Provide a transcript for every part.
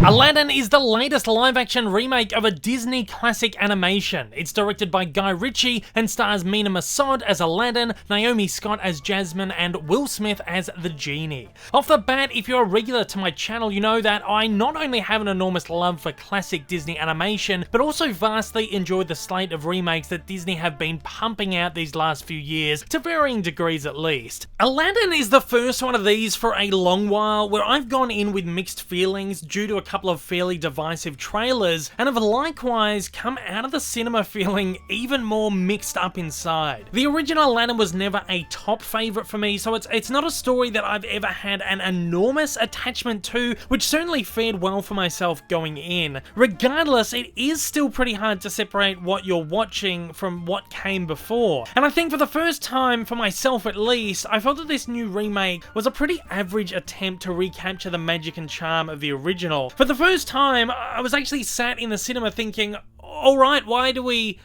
Aladdin is the latest live-action remake of a Disney classic animation. It's directed by Guy Ritchie and stars Mena Massoud as Aladdin, Naomi Scott as Jasmine, and Will Smith as the Genie. Off the bat, if you're a regular to my channel, you know that I not only have an enormous love for classic Disney animation, but also vastly enjoy the slate of remakes that Disney have been pumping out these last few years, to varying degrees at least. Aladdin is the first one of these for a long while, where I've gone in with mixed feelings due to a couple of fairly divisive trailers, and have likewise come out of the cinema feeling even more mixed up inside. The original Aladdin was never a top favourite for me, so it's not a story that I've ever had an enormous attachment to, which certainly fared well for myself going in. Regardless, it is still pretty hard to separate what you're watching from what came before, and I think for the first time, for myself at least, I felt that this new remake was a pretty average attempt to recapture the magic and charm of the original. For the first time, I was actually sat in the cinema thinking, alright, why do we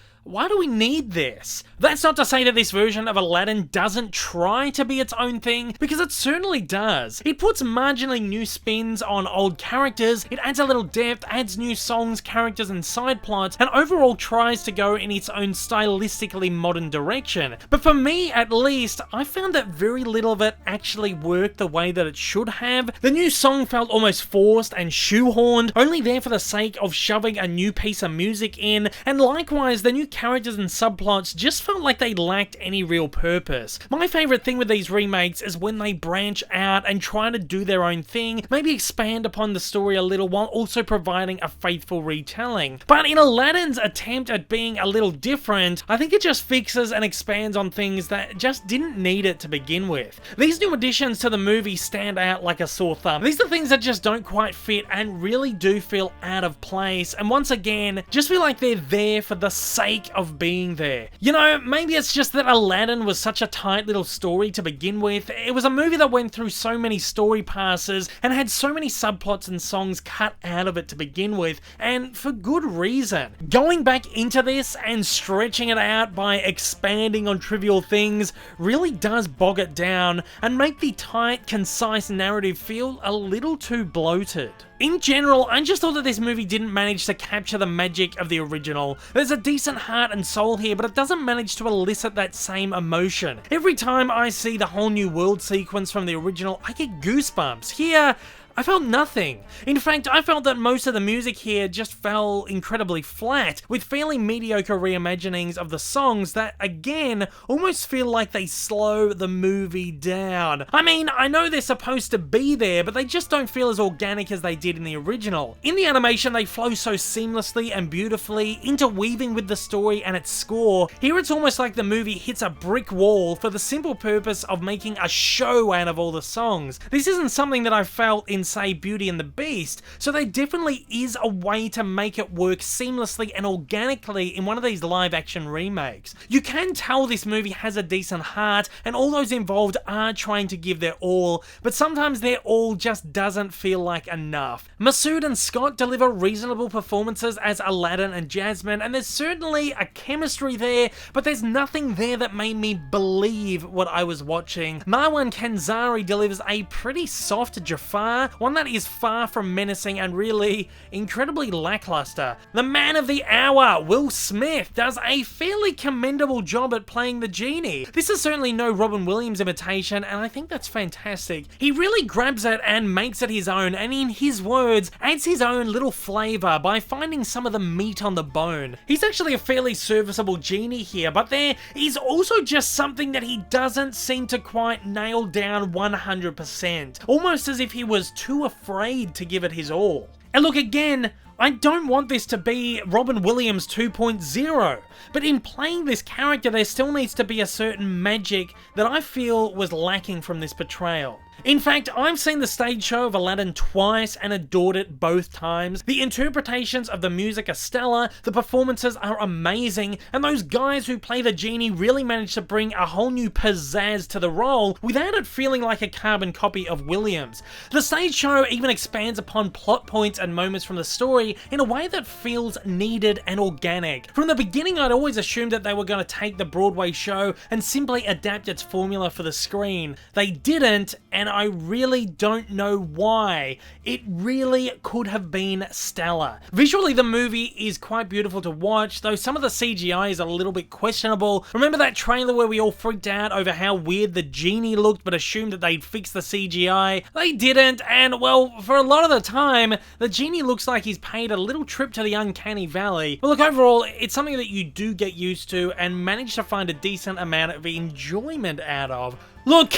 need this? That's not to say that this version of Aladdin doesn't try to be its own thing, because it certainly does. It puts marginally new spins on old characters, it adds a little depth, adds new songs, characters, and side plots, and overall tries to go in its own stylistically modern direction. But for me, at least, I found that very little of it actually worked the way that it should have. The new song felt almost forced and shoehorned, only there for the sake of shoving a new piece of music in, and likewise, the new characters and subplots just felt like they lacked any real purpose. My favourite thing with these remakes is when they branch out and try to do their own thing, maybe expand upon the story a little while also providing a faithful retelling. But in Aladdin's attempt at being a little different, I think it just fixes and expands on things that just didn't need it to begin with. These new additions to the movie stand out like a sore thumb. These are things that just don't quite fit and really do feel out of place, and once again, just feel like they're there for the sake of being there. You know, maybe it's just that Aladdin was such a tight little story to begin with. It was a movie that went through so many story passes and had so many subplots and songs cut out of it to begin with, and for good reason. Going back into this and stretching it out by expanding on trivial things really does bog it down and make the tight, concise narrative feel a little too bloated. In general, I just thought that this movie didn't manage to capture the magic of the original. There's a decent heart and soul here, but it doesn't manage to elicit that same emotion. Every time I see the whole new world sequence from the original, I get goosebumps. Here, I felt nothing. In fact, I felt that most of the music here just fell incredibly flat, with fairly mediocre reimaginings of the songs that, again, almost feel like they slow the movie down. I mean, I know they're supposed to be there, but they just don't feel as organic as they did in the original. In the animation, they flow so seamlessly and beautifully, interweaving with the story and its score. Here it's almost like the movie hits a brick wall for the simple purpose of making a show out of all the songs. This isn't something that I felt in, say, Beauty and the Beast, so there definitely is a way to make it work seamlessly and organically in one of these live action remakes. You can tell this movie has a decent heart and all those involved are trying to give their all, but sometimes their all just doesn't feel like enough. Massoud and Scott deliver reasonable performances as Aladdin and Jasmine, and there's certainly a chemistry there, but there's nothing there that made me believe what I was watching. Marwan Kenzari delivers a pretty soft Jafar, one that is far from menacing and really incredibly lackluster. The man of the hour, Will Smith, does a fairly commendable job at playing the Genie. This is certainly no Robin Williams imitation, and I think that's fantastic. He really grabs it and makes it his own, and in his words, adds his own little flavour by finding some of the meat on the bone. He's actually a fairly serviceable Genie here, but there is also just something that he doesn't seem to quite nail down 100%. Almost as if he was too afraid to give it his all. And look, again, I don't want this to be Robin Williams 2.0, but in playing this character there still needs to be a certain magic that I feel was lacking from this portrayal. In fact, I've seen the stage show of Aladdin twice and adored it both times. The interpretations of the music are stellar, the performances are amazing, and those guys who play the Genie really managed to bring a whole new pizzazz to the role without it feeling like a carbon copy of Williams. The stage show even expands upon plot points and moments from the story story in a way that feels needed and organic. From the beginning, I'd always assumed that they were going to take the Broadway show and simply adapt its formula for the screen. They didn't, and I really don't know why. It really could have been stellar. Visually, the movie is quite beautiful to watch, though some of the CGI is a little bit questionable. Remember that trailer where we all freaked out over how weird the Genie looked but assumed that they'd fix the CGI? They didn't, and well, for a lot of the time, the Genie looks like he's paid a little trip to the uncanny valley. But look, overall, it's something that you do get used to and manage to find a decent amount of enjoyment out of. Look,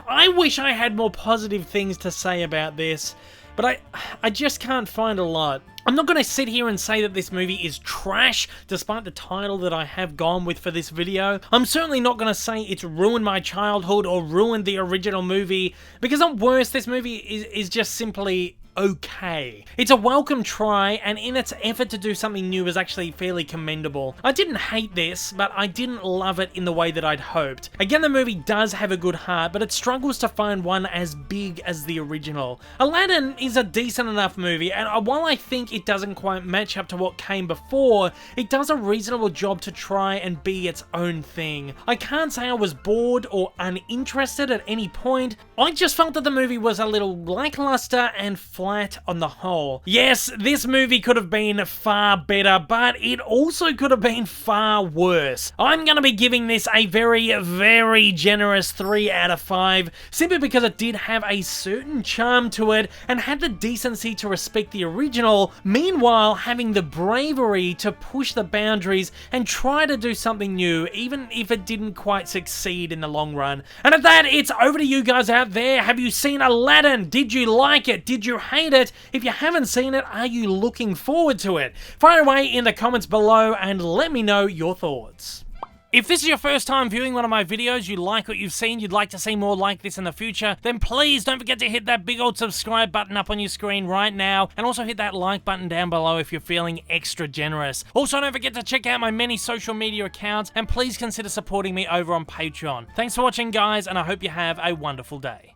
I wish I had more positive things to say about this, but I just can't find a lot. I'm not going to sit here and say that this movie is trash, despite the title that I have gone with for this video. I'm certainly not going to say it's ruined my childhood or ruined the original movie, because at worst, this movie is just simply okay. It's a welcome try, and in its effort to do something new is actually fairly commendable. I didn't hate this, but I didn't love it in the way that I'd hoped. Again, the movie does have a good heart, but it struggles to find one as big as the original. Aladdin is a decent enough movie, and while I think it doesn't quite match up to what came before, it does a reasonable job to try and be its own thing. I can't say I was bored or uninterested at any point. I just felt that the movie was a little lackluster and flat on the whole. Yes, this movie could have been far better, but it also could have been far worse. I'm going to be giving this a very, very generous 3 out of 5, simply because it did have a certain charm to it and had the decency to respect the original, meanwhile having the bravery to push the boundaries and try to do something new, even if it didn't quite succeed in the long run. And at that, it's over to you guys out there. Have you seen Aladdin? Did you like it? Did you hate it? If you haven't seen it, are you looking forward to it? Fire away in the comments below and let me know your thoughts. If this is your first time viewing one of my videos, you like what you've seen, you'd like to see more like this in the future, then please don't forget to hit that big old subscribe button up on your screen right now, and also hit that like button down below if you're feeling extra generous. Also, don't forget to check out my many social media accounts, and please consider supporting me over on Patreon. Thanks for watching, guys, and I hope you have a wonderful day.